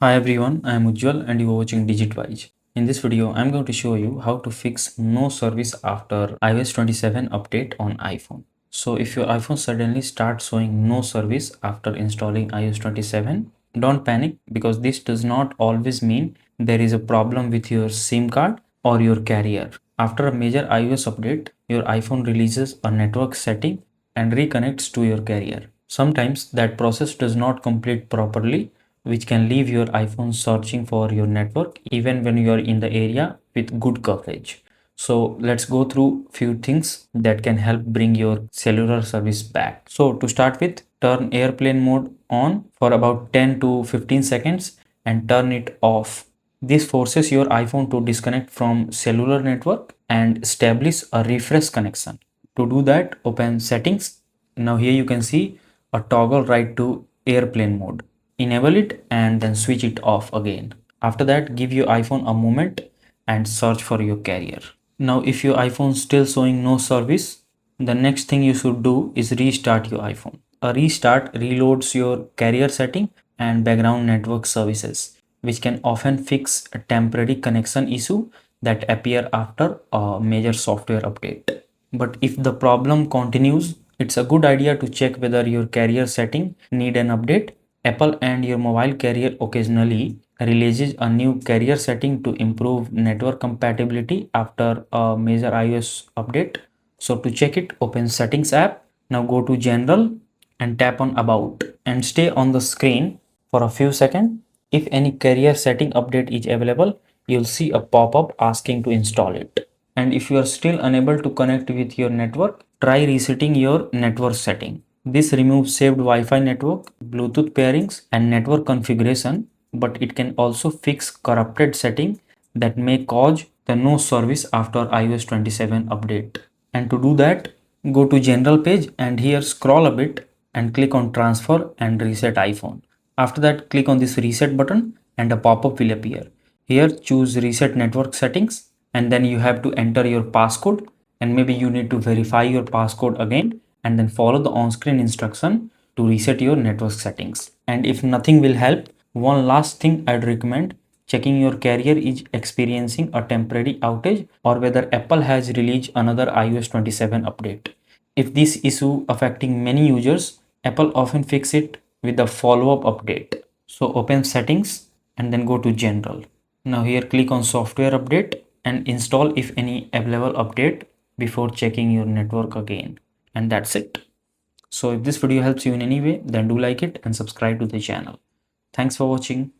Hi everyone, I am Ujjwal and you are watching DigitWise. In this video, I am going to show you how to fix no service after iOS 27 update on iPhone. So if your iPhone suddenly starts showing no service after installing iOS 27, don't panic because this does not always mean there is a problem with your SIM card or your carrier. After a major iOS update, your iPhone releases a network setting and reconnects to your carrier. Sometimes that process does not complete properly, which can leave your iPhone searching for your network even when you are in the area with good coverage. So let's go through few things that can help bring your cellular service back. So to start with, turn airplane mode on for about 10 to 15 seconds and turn it off. This forces your iPhone to disconnect from cellular network and establish a refresh connection. To do that, open settings. Now here you can see a toggle right to airplane mode. Enable it and then switch it off again. After that, give your iPhone a moment and search for your carrier. Now if your iPhone still showing no service, the next thing you should do is restart your iPhone. A restart reloads your carrier setting and background network services, which can often fix a temporary connection issue that appear after a major software update. But if the problem continues, it's a good idea to check whether your carrier setting need an update. Apple and your mobile carrier occasionally releases a new carrier setting to improve network compatibility after a major iOS update. So to check it, open Settings app. Now go to General and tap on About and stay on the screen for a few seconds. If any carrier setting update is available, you'll see a pop-up asking to install it. And if you are still unable to connect with your network, try resetting your network setting. This removes saved Wi-Fi network, Bluetooth pairings and network configuration, but it can also fix corrupted setting that may cause the no service after iOS 27 update. And to do that, go to General page and here scroll a bit and click on Transfer and Reset iPhone. After that, click on this Reset button and a pop-up will appear. Here choose Reset Network Settings and then you have to enter your passcode, and maybe you need to verify your passcode again and then follow the on-screen instruction to reset your network settings. And if nothing will help, one last thing I'd recommend checking your carrier is experiencing a temporary outage or whether Apple has released another iOS 27 update. If this issue affecting many users, Apple often fix it with a follow-up update. So open settings and then go to general. Now here click on software update and install if any available update before checking your network again. And that's it. So if this video helps you in any way, then do like it and subscribe to the channel. Thanks for watching.